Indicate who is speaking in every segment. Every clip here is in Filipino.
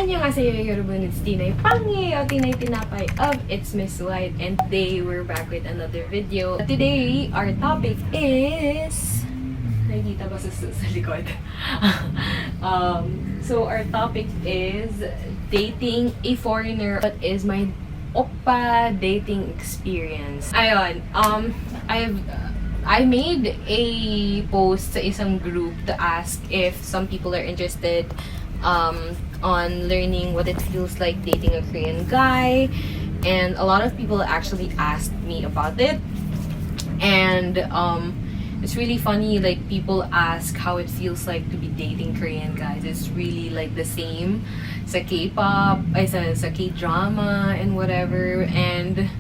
Speaker 1: 안녕하세요 여러분, it's 𝐒𝐻𝐻𝐸𝐻𝐸 of itsmisswhite, and today we're back with another video. Today, our topic is... Nakikita ba sa likod? So our topic is dating a foreigner. What is my Oppa dating experience? Ayun, I made a post sa isang group to ask if some people are interested on learning what it feels like dating a Korean guy, and a lot of people actually asked me about it. And it's really funny, like people ask how it feels like to be dating Korean guys. It's really like the same sa K-pop, ay sa K-drama and whatever. And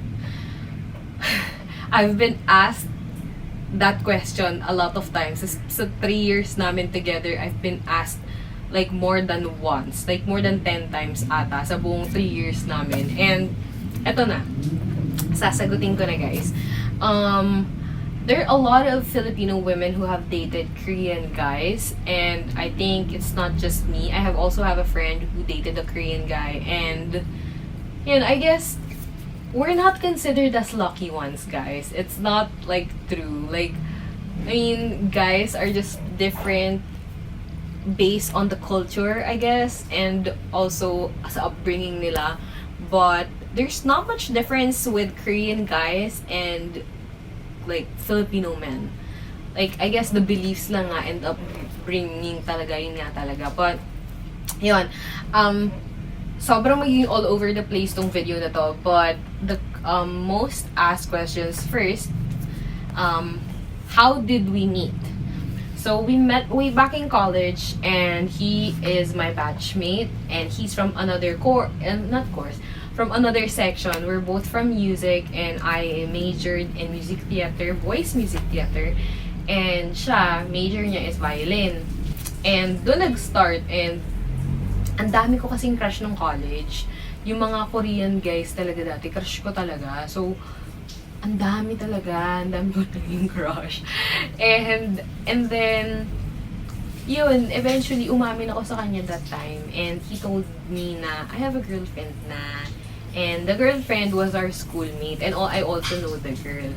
Speaker 1: I've been asked that question a lot of times. Sa 3 years namin together, I've been asked like more than once, like more than 10 times ata sa buong 3 years namin. And eto na, sasagutin ko na guys. There are a lot of Filipino women who have dated Korean guys, and I think it's not just me. I also have a friend who dated a Korean guy, and yun, I guess we're not considered as lucky ones, guys. It's not like true. Like, I mean, guys are just different based on the culture, I guess, and also sa upbringing nila. But there's not much difference with Korean guys and like Filipino men. Like, I guess the beliefs lang nga and upbringing talaga, yun nga talaga. But yun, sobrang magiging all over the place tong video na to. But the most asked questions first, how did we meet? So we met way back in college, and he is my batchmate, and he's from another from another section. We're both from music, and I majored in music theater, voice music theater, and siya, major niya is violin. And doon nag-start, and ang dami ko kasing crush nung college. Yung mga Korean guys talaga dati, crush ko talaga. So, ang dami talaga, ang dami ko naging crush. And then, yun, eventually, umamin ako sa kanya that time. And he told me na, I have a girlfriend na. And the girlfriend was our schoolmate. And I also know the girl.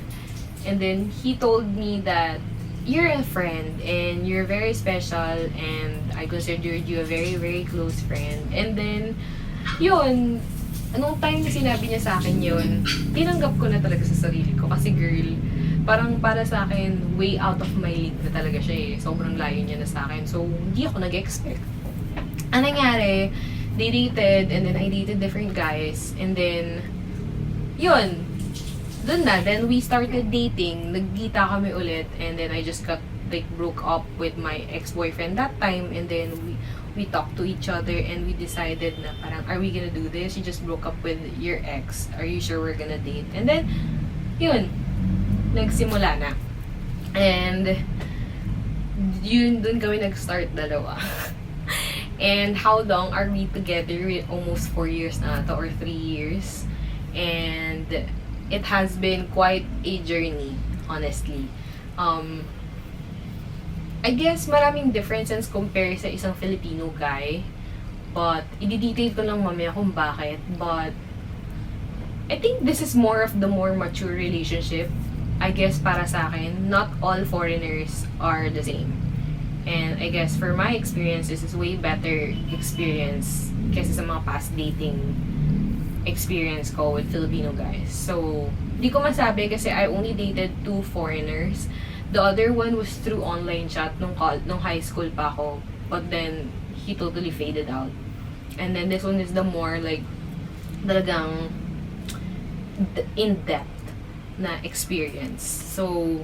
Speaker 1: And then, he told me that, you're a friend, and you're very special, and I considered you a very, very close friend. And then, yun, anong time na sinabi niya sa akin yun, tinanggap ko na talaga sa sarili ko. Kasi girl, parang para sa akin, way out of my league na talaga siya eh. Sobrang layo niya na sa akin. So, hindi ako nag-expect. Ang nangyari, they dated, and then I dated different guys. And then, yun, dun na. Then, we started dating. Nagkita kami ulit. And then, I just broke up with my ex-boyfriend that time. And then, we talked to each other, and we decided na parang, are we gonna do this? You just broke up with your ex. Are you sure we're gonna date? And then, yun, nagsimula na. And, yun, dun kami nag-start dalawa. And how long are we together? Almost 4 years na to, or 3 years. And, it has been quite a journey, honestly. I guess maraming differences compare sa isang Filipino guy. But, i-detail ko lang mamaya kung bakit. But, I think this is more of the more mature relationship. I guess para sa akin, not all foreigners are the same. And I guess for my experience, this is way better experience kaysa sa mga past dating experience ko with Filipino guys. So, di ko masabi kasi I only dated 2 foreigners. The other one was through online chat nung high school pa ako. But then, he totally faded out. And then, this one is the more like, talagang in-depth na experience. So,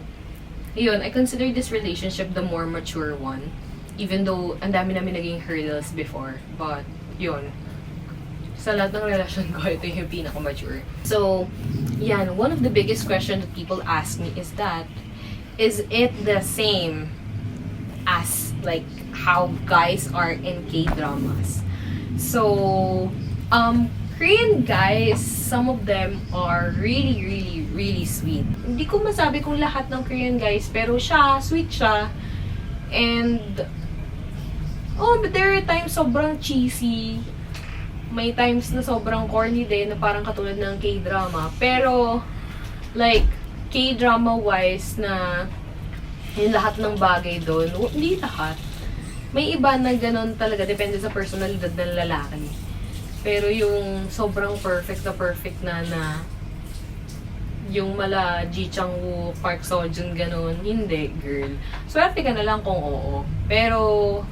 Speaker 1: yun, I consider this relationship the more mature one. Even though, ang dami namin naging hurdles before. But, yun. Sa lahat ng relasyon ko, ito yung pinaka-mature. So, yan, one of the biggest questions that people ask me is that, is it the same as like how guys are in K-dramas? So, Korean guys, some of them are really, really, really sweet. Hindi ko masabi kung lahat ng Korean guys, pero sweet siya. And, but there are times sobrang cheesy. may times na sobrang corny din, na parang katulad ng K-drama. Pero, like, K-drama wise na yung lahat ng bagay doon, hindi lahat. May iba na ganun talaga, depende sa personalidad ng lalaki. Pero yung sobrang perfect na yung mala 𝐂𝐻𝐿, Park Seo-joon, ganun, hindi, girl. Swerte ka na lang kung oo. Pero,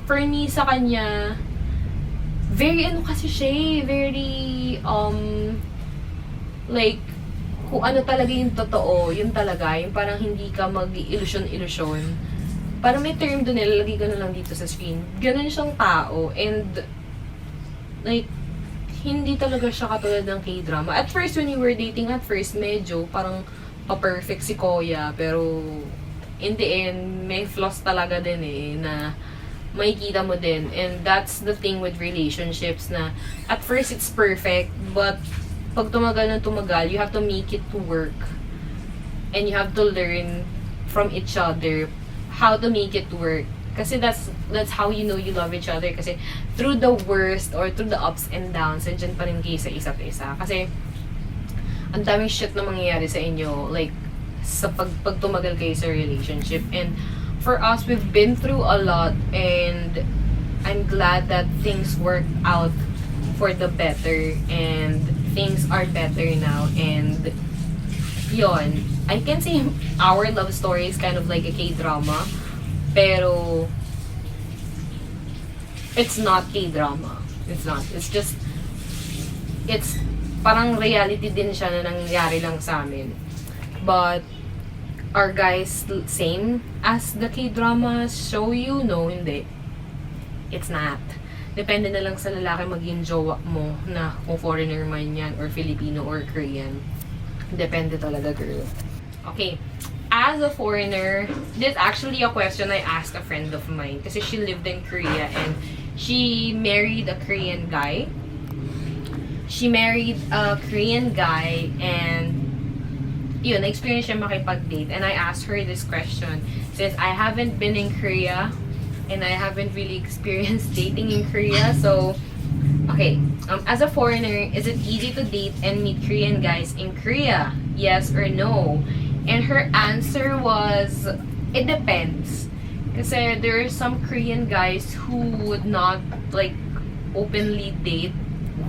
Speaker 1: for me, sa kanya, very ano kasi siya eh, very, like, kung ano talaga yung totoo, yun talaga, yung parang hindi ka mag-illusion. Parang may term doon, nilalagay ko na lang dito sa screen. Ganun siyang tao, and, like, hindi talaga siya katulad ng K-drama. At first, when we were dating at first, medyo parang pa-perfect si Koya. Pero, in the end, may flaws talaga din eh, na makikita mo din. And that's the thing with relationships na, at first, it's perfect. But, pag tumagal na tumagal, you have to make it to work. And you have to learn from each other how to make it work. Kasi that's how you know you love each other. Kasi through the worst or through the ups and downs, andyan pa rin kayo sa isa't isa. Kasi ang daming shit na mangyayari sa inyo, like, sa pag tumagal kayo sa relationship. And for us, we've been through a lot, and I'm glad that things worked out for the better, and things are better now. And yon, I can say our love story is kind of like a K-drama. Pero, it's not K-drama. It's not. It's just, it's parang reality din siya na nangyari lang sa amin. But, are guys same as the K-dramas show you? No, hindi. It's not. Depende na lang sa lalaki maging jowa mo na kung foreigner man yan, or Filipino, or Korean. Depende talaga, girl. Okay. As a foreigner, this is actually a question I asked a friend of mine kasi she lived in Korea and she married a Korean guy. She married a Korean guy and yun, na-experience siya makipag-date. And I asked her this question since I haven't been in Korea and I haven't really experienced dating in Korea. So, okay, as a foreigner, is it easy to date and meet Korean guys in Korea? Yes or no? And her answer was, it depends. Kasi there are some Korean guys who would not, like, openly date,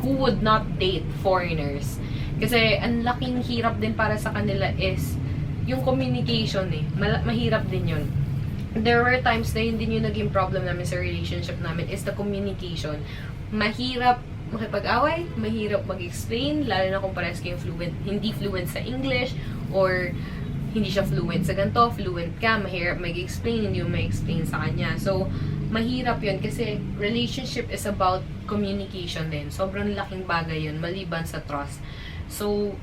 Speaker 1: who would not date foreigners. Kasi ang laking hirap din para sa kanila is yung communication eh. Mahirap din yun. There were times na yun din yung naging problem namin sa relationship namin is the communication. Mahirap makipag-away, mahirap mag-explain, lalo na kung parehas kayong hindi fluent sa English, or hindi siya fluent sa ganito, fluent ka, mahirap mag-explain, hindi mo ma-explain sa kanya. So, mahirap yun kasi relationship is about communication din. Sobrang laking bagay yun, maliban sa trust. So,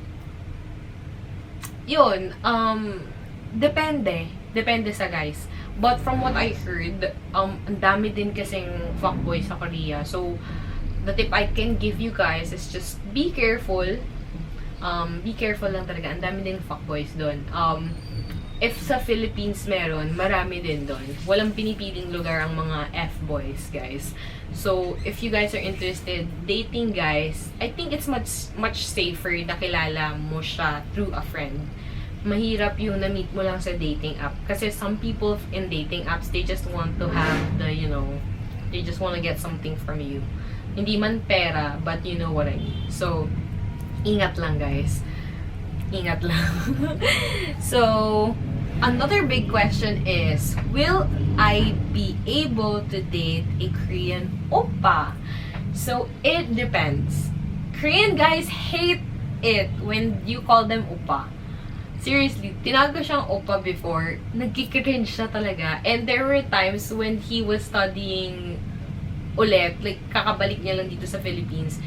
Speaker 1: yun, depende. Depende sa guys. But from what I heard, ang dami din kasing fuckboy sa Korea. So, the tip I can give you guys is just be careful. Be careful lang talaga. Ang dami din fuckboys doon. If sa Philippines meron, marami din doon. Walang pinipiling lugar ang mga F-boys, guys. So, if you guys are interested dating guys, I think it's much safer na kilala mo siya through a friend. Mahirap yung na-meet mo lang sa dating app. Kasi some people in dating apps, they just want to have the, you know, they just want to get something from you. Hindi man pera, but you know what I mean. So, ingat lang guys. Ingat lang. So, another big question is, will I be able to date a Korean oppa? So, it depends. Korean guys hate it when you call them oppa. Seriously, tinawag ko siyang oppa before. Nagkikringe siya talaga. And there were times when he was studying ulit, like kakabalik niya lang dito sa Philippines,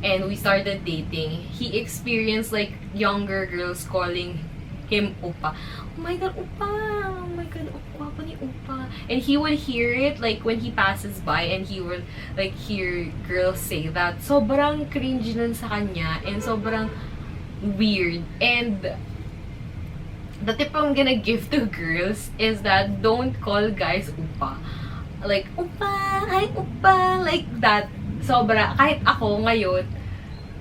Speaker 1: and we started dating, he experienced like younger girls calling him oppa. Oh my god, oppa! Oh my god, oppa pa ni oppa. And he would hear it like when he passes by and he would like hear girls say that. Sobrang cringe nun sa kanya and sobrang weird. And the tip I'm gonna give to girls is that don't call guys oppa. Like, oppa, hi oppa, like that. Sobra. Kahit ako ngayon,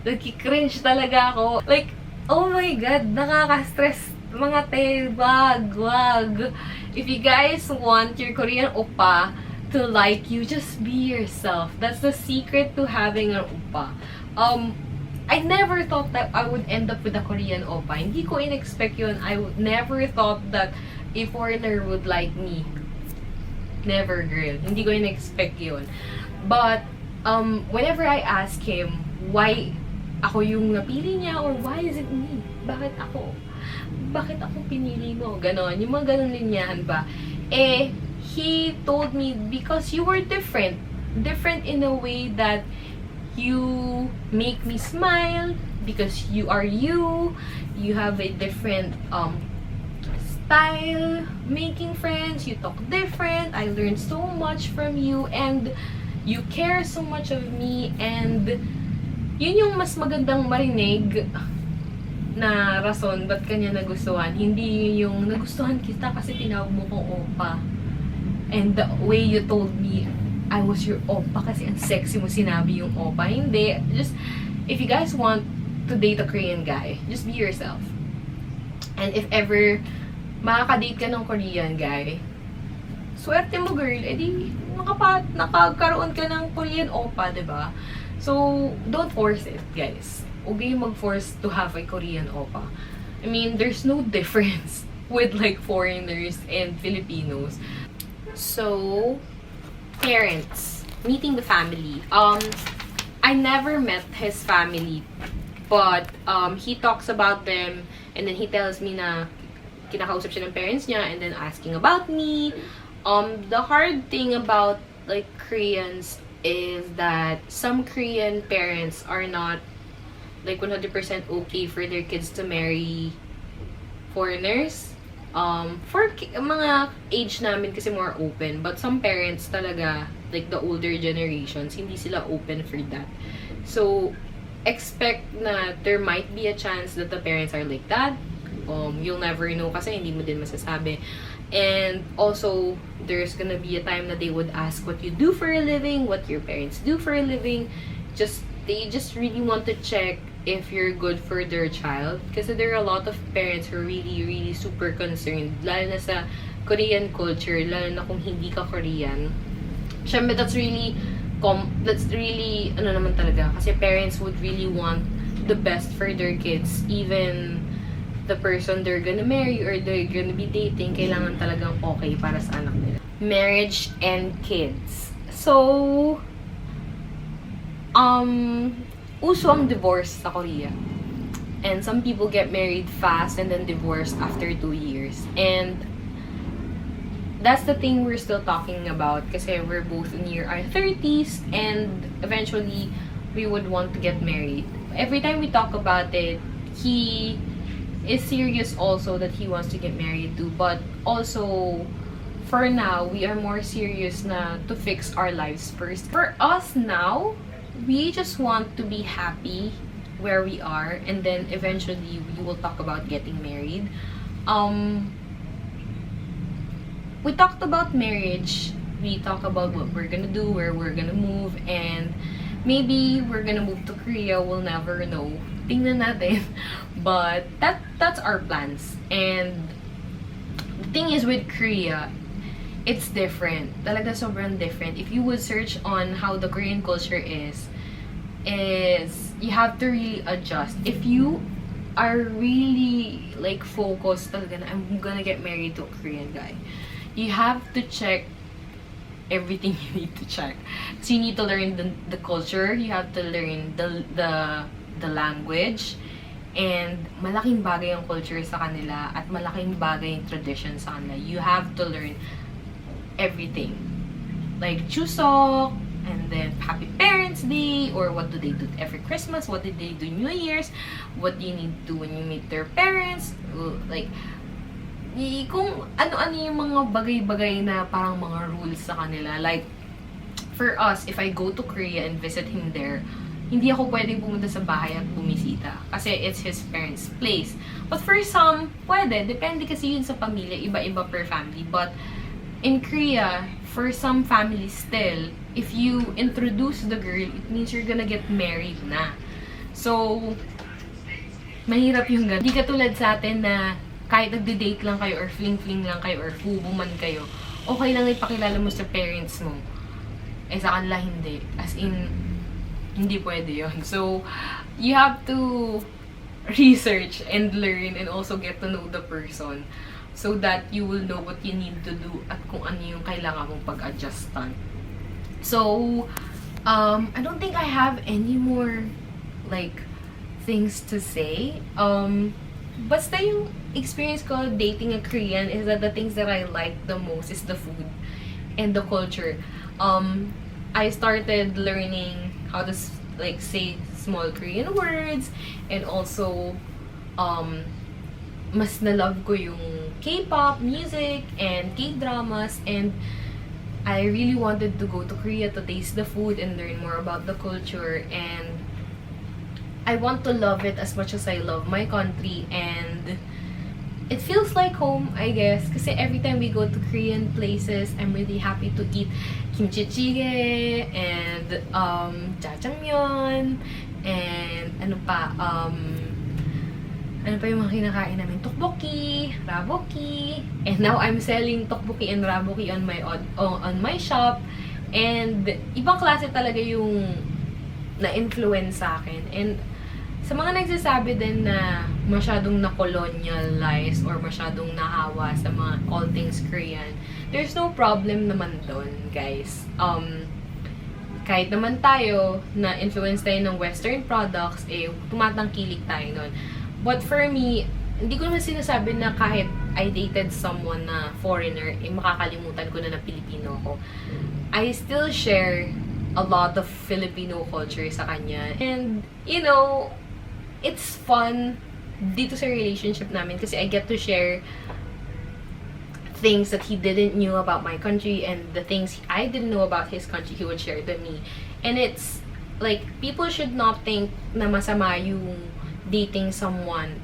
Speaker 1: nagki-cringe talaga ako. Like, oh my God, nakaka-stress. Mga te, wag. If you guys want your Korean oppa to like you, just be yourself. That's the secret to having an oppa. I never thought that I would end up with a Korean oppa. Hindi ko in-expect yun. I never thought that a foreigner would like me. Never, girl. Hindi ko in-expect yun. But, whenever I ask him why ako yung napili niya or why is it me? Bakit ako? Bakit ako pinili mo? Ganon. Yung mga ganon linyahan ba? He told me because you were different. Different in a way that you make me smile because you are you. You have a different style making friends. You talk different. I learned so much from you and you care so much of me, and yun yung mas magandang marinig na rason ba't kanya nagustuhan. Hindi yung nagustuhan kita kasi tinawag mo kong oppa. And the way you told me I was your oppa kasi ang sexy mo sinabi yung oppa. Hindi. Just, if you guys want to date a Korean guy, just be yourself. And if ever makakadate ka ng Korean guy, swerte mo, girl. Edi, nakakaroon ka ng Korean oppa, diba? So, don't force it, guys. Huwag kayong mag-force to have a Korean oppa. I mean, there's no difference with, like, foreigners and Filipinos. So, parents. Meeting the family. I never met his family, but, he talks about them, and then he tells me na kinakausap siya ng parents niya, and then asking about me. The hard thing about, like, Koreans is that some Korean parents are not, like, 100% okay for their kids to marry foreigners. For mga age namin kasi more open, but some parents talaga, like the older generations, hindi sila open for that. So, expect na there might be a chance that the parents are like that. You'll never know kasi hindi mo din masasabi. And also, there's gonna be a time that they would ask what you do for a living, what your parents do for a living. They just really want to check if you're good for their child. Kasi there are a lot of parents who are really super concerned. Lalo na sa Korean culture, lalo na kung hindi ka Korean. Siyempre, that's really, ano naman talaga. Kasi parents would really want the best for their kids. Even the person they're gonna marry or they're gonna be dating, kailangan talagang okay para sa anak nila. Marriage and kids. So, uso ang divorce sa Korea. And some people get married fast and then divorced after 2 years. And that's the thing we're still talking about kasi we're both near our 30s and eventually we would want to get married. Every time we talk about it, he is serious also that he wants to get married too, but also for now we are more serious na to fix our lives first. For us now, we just want to be happy where we are, and then eventually we will talk about getting married. We talked about marriage, we talked about what we're gonna do, where we're gonna move, and maybe we're gonna move to Korea, we'll never know. Tingnan natin. But that's our plans. And the thing is with Korea, it's different. Talaga sobrang different. If you would search on how the Korean culture is you have to really adjust. If you are really like focused talaga na I'm gonna get married to a Korean guy, you have to check everything you need to check. So you need to learn the culture, you have to learn the language, and malaking bagay ang culture sa kanila at malaking bagay yung tradition sa kanila. You have to learn everything. Like Chuseok, and then Happy Parents Day, or what do they do every Christmas, what did they do New Year's, what do you need to do when you meet their parents, like kung ano-ano yung mga bagay-bagay na parang mga rules sa kanila. Like, for us, if I go to Korea and visit him there, hindi ako pwedeng pumunta sa bahay at bumisita. Kasi it's his parents' place. But for some, pwede. Depende kasi yun sa pamilya. Iba-iba per family. But in Korea, for some families still, if you introduce the girl, it means you're gonna get married na. So, mahirap yung ganun. Hindi katulad sa atin na kahit nagde-date lang kayo or fling-fling lang kayo or fubo man kayo, okay lang ipakilala mo sa parents mo. Eh sa kanila hindi. As in, hindi pwede yun. So, you have to research and learn and also get to know the person so that you will know what you need to do at kung ano yung kailangan mong pag-adjustan. So, I don't think I have any more like things to say. Basta yung experience ko dating a Korean is that the things that I like the most is the food and the culture. I started learning how to like say small Korean words, and also mas na-love ko yung K-pop music and K-dramas, and I really wanted to go to Korea to taste the food and learn more about the culture, and I want to love it as much as I love my country, and it feels like home, I guess. Kasi every time we go to Korean places, I'm really happy to eat kimchi jjigae and jjajangmyeon and ano pa yung mga kinakain namin, tteokbokki, raboki, and now I'm selling tteokbokki and raboki on my shop, and ibang klase talaga yung na-influence sa akin. And sa mga nagsasabi din na masyadong na-colonialize or masyadong nahawa sa mga all things Korean, there's no problem naman doon, guys. Kahit naman tayo, na-influence tayo ng Western products, eh, tumatangkilik tayo nun. But for me, hindi ko naman sinasabi na kahit I dated someone na foreigner, eh, makakalimutan ko na Pilipino ko. I still share a lot of Filipino culture sa kanya. And, you know, it's fun dito sa relationship namin kasi I get to share things that he didn't know about my country, and the things I didn't know about his country, he would share to me. And it's, like, people should not think na masama yung dating someone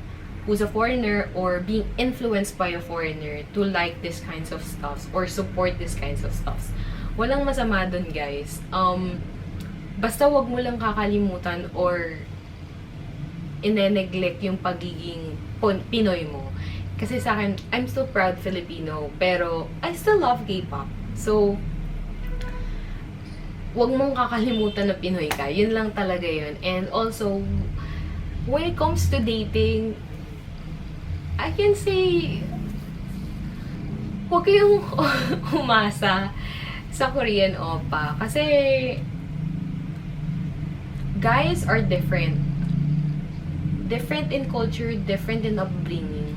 Speaker 1: who's a foreigner or being influenced by a foreigner to like these kinds of stuffs or support these kinds of stuffs. Walang masama dun, guys. Basta wag mo lang kakalimutan or ine-neglect yung pagiging Pinoy mo. Kasi sa akin, I'm still proud Filipino, pero I still love K-pop. So, wag mong kakalimutan na Pinoy ka. Yun lang talaga yun. And also, when it comes to dating, I can say, huwag kayong umasa sa Korean Oppa. Kasi, guys are different. Different in culture, different in upbringing,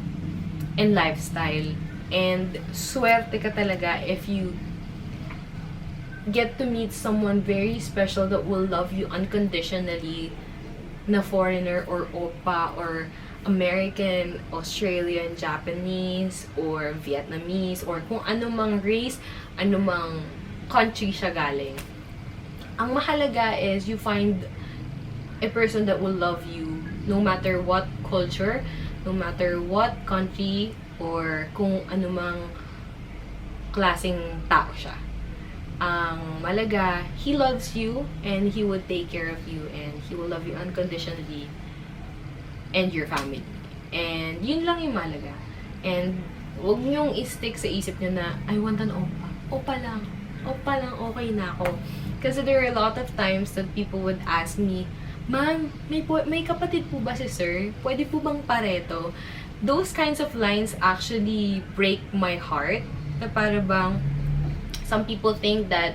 Speaker 1: and lifestyle. And swerte ka talaga if you get to meet someone very special that will love you unconditionally, na foreigner or Oppa or American, Australian, Japanese, or Vietnamese, or kung anumang race, anumang country siya galing. Ang mahalaga is you find a person that will love you no matter what culture, no matter what country, or kung anumang klaseng tao siya. Ang malaga, he loves you, and he will take care of you, and he will love you unconditionally, and your family. And yun lang yung malaga. And huwag niyong i-stick sa isip niyo na, I want an Oppa. Oppa lang, okay na ako. Kasi there are a lot of times that people would ask me, Ma'am, may kapatid po ba si sir? Pwede po bang pareto? Those kinds of lines actually break my heart. Na para bang, some people think that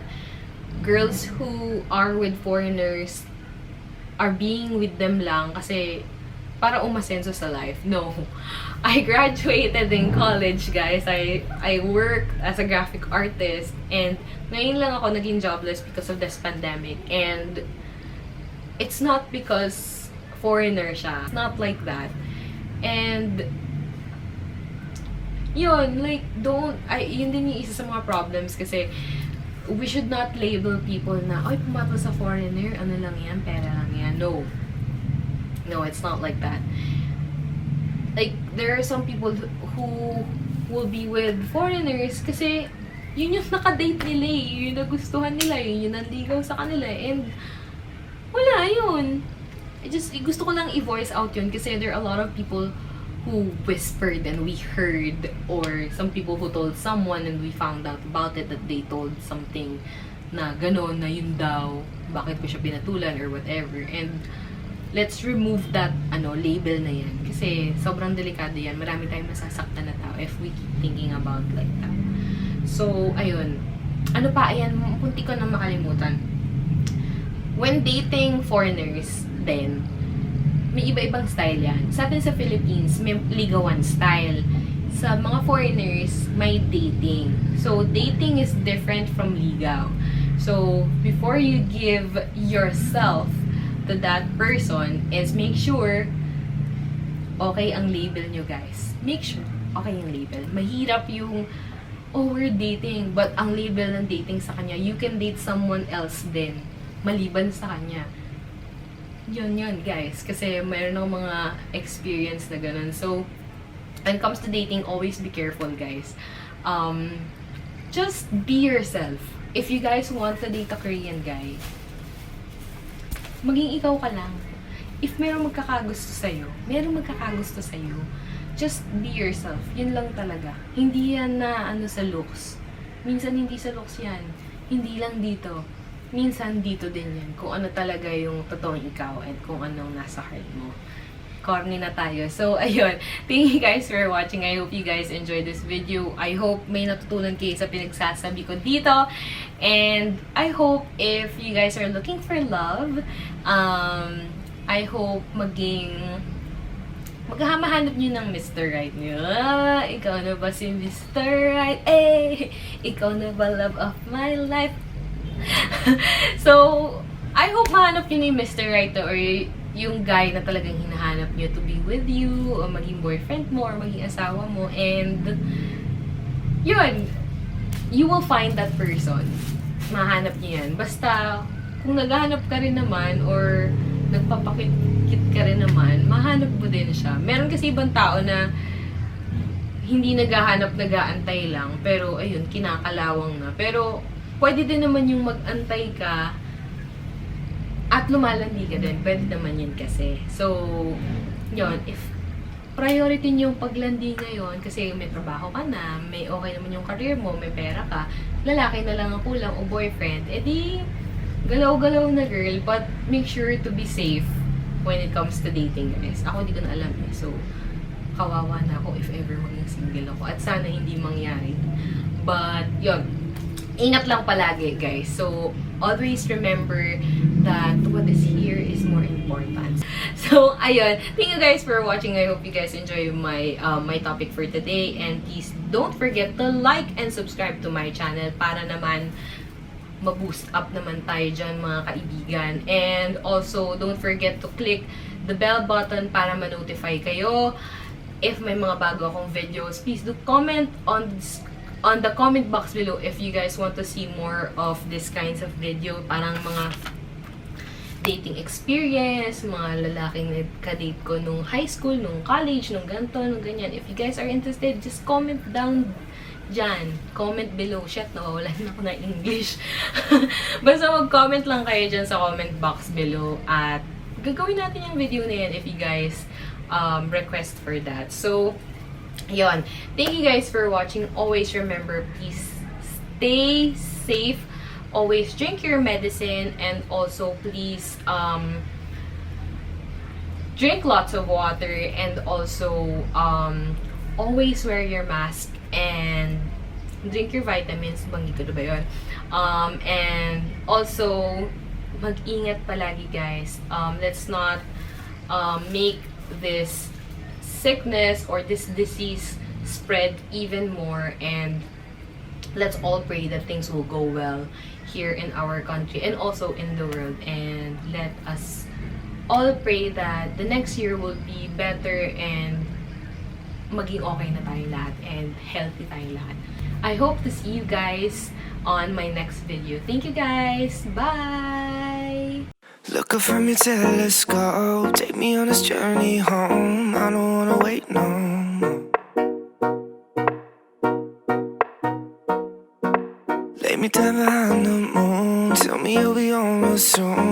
Speaker 1: girls who are with foreigners are being with them lang kasi para umasenso sa life. No. I graduated in college, guys. I work as a graphic artist, and ngayon lang ako naging jobless because of this pandemic. And it's not because foreigner siya. It's not like that. And yun, like, yun din yung isa sa mga problems kasi we should not label people na, oy, pumatol sa foreigner, ano lang yan, pera lang yan. No. No, it's not like that. Like, there are some people who will be with foreigners kasi yun yung nakadate nila eh. Yun yung nagustuhan nila. Yun yung nanligaw sa kanila. And, wala, yun. Gusto ko lang i-voice out yun kasi there are a lot of people who whispered and we heard, or some people who told someone and we found out about it, that they told something na gano'n, na yun daw, bakit ko siya pinatulan or whatever. And let's remove that label na yan. Kasi sobrang delikado yan. Marami tayong masasaktan na tao if we keep thinking about like that. So, ayun. Ano pa? Ayan, punti ko na makalimutan. When dating foreigners, then, may iba-ibang style yan. Sa atin sa Philippines, may ligawan style. Sa mga foreigners, may dating. So, dating is different from ligaw. So, before you give yourself to that person, is make sure okay ang label nyo, guys. Make sure okay yung label. Mahirap yung, oh, we're dating, but ang label ng dating sa kanya, you can date someone else din, maliban sa kanya. Yun, guys. Kasi mayroon akong mga experience na ganun. So, when it comes to dating, always be careful, guys. Just be yourself. If you guys want to date a Korean guy, maging ikaw ka lang. If merong magkakagusto sa'yo, just be yourself. Yun lang talaga. Hindi yan na sa looks. Minsan hindi sa looks yan. Hindi lang dito. Minsan dito din yan. Kung ano talaga yung totoong ikaw and kung anong nasa heart mo. Corny na tayo. So, ayun. Thank you guys for watching. I hope you guys enjoyed this video. I hope may natutunan kayo sa pinagsasabi ko dito. And I hope if you guys are looking for love, I hope maghahanap nyo ng Mr. Right nyo. Ikaw na ba si Mr. Right? Eh! Ikaw na ba love of my life? So, I hope mahanap nyo ni Mr. Right or yung guy na talagang hinahanap nyo to be with you, o maging boyfriend mo, or maging asawa mo, and yun, you will find that person. Mahanap nyo yan. Basta, kung naghahanap ka rin naman, or nagpapakit ka rin naman, mahanap mo din siya. Meron kasi ibang tao na hindi naghahanap, nag-aantay lang, pero ayun, kinakalawang na. Pero, pwede din naman yung mag-antay ka at lumalandi ka din. Pwede naman yun kasi. So, yun. If priority niyo yung paglandi ngayon, kasi may trabaho ka na, may okay naman yung career mo, may pera ka, lalaki na lang ang kulang o boyfriend, edi galaw-galaw na girl, but make sure to be safe when it comes to dating, guys. Ako di ko na alam eh. So, kawawa na ako if ever maging single ako. At sana hindi mangyari. But, yun. Ingat lang palagi, guys. So, always remember that what is here is more important. So, ayun. Thank you guys for watching. I hope you guys enjoy my my topic for today. And please don't forget to like and subscribe to my channel para naman ma-boost up naman tayo dyan, mga kaibigan. And also, don't forget to click the bell button para ma-notify kayo if may mga bago akong videos. Please do comment on the comment box below if you guys want to see more of this kinds of video, parang mga dating experience, mga lalaking ka-date ko nung high school, nung college, nung ganito, nung ganyan. If you guys are interested, just comment down dyan. Comment below. Shit, wala na ako na English. Basta mag-comment lang kayo dyan sa comment box below at gagawin natin yung video na yan if you guys request for that. So, yun. Thank you guys for watching. Always remember, please stay safe. Always drink your medicine, and also please drink lots of water, and also always wear your mask and drink your vitamins. Bangi ko na ba yun? And also mag-ingat palagi, guys. Let's not make this sickness or this disease spread even more, and let's all pray that things will go well here in our country and also in the world, and let us all pray that the next year will be better and maging okay na tayong lahat and healthy tayong lahat. I hope to see you guys on my next video. Thank you guys. Bye!
Speaker 2: Look up from your telescope, take me on this journey home. I don't wanna wait no more. me down behind the moon. Tell me you'll be on real soon.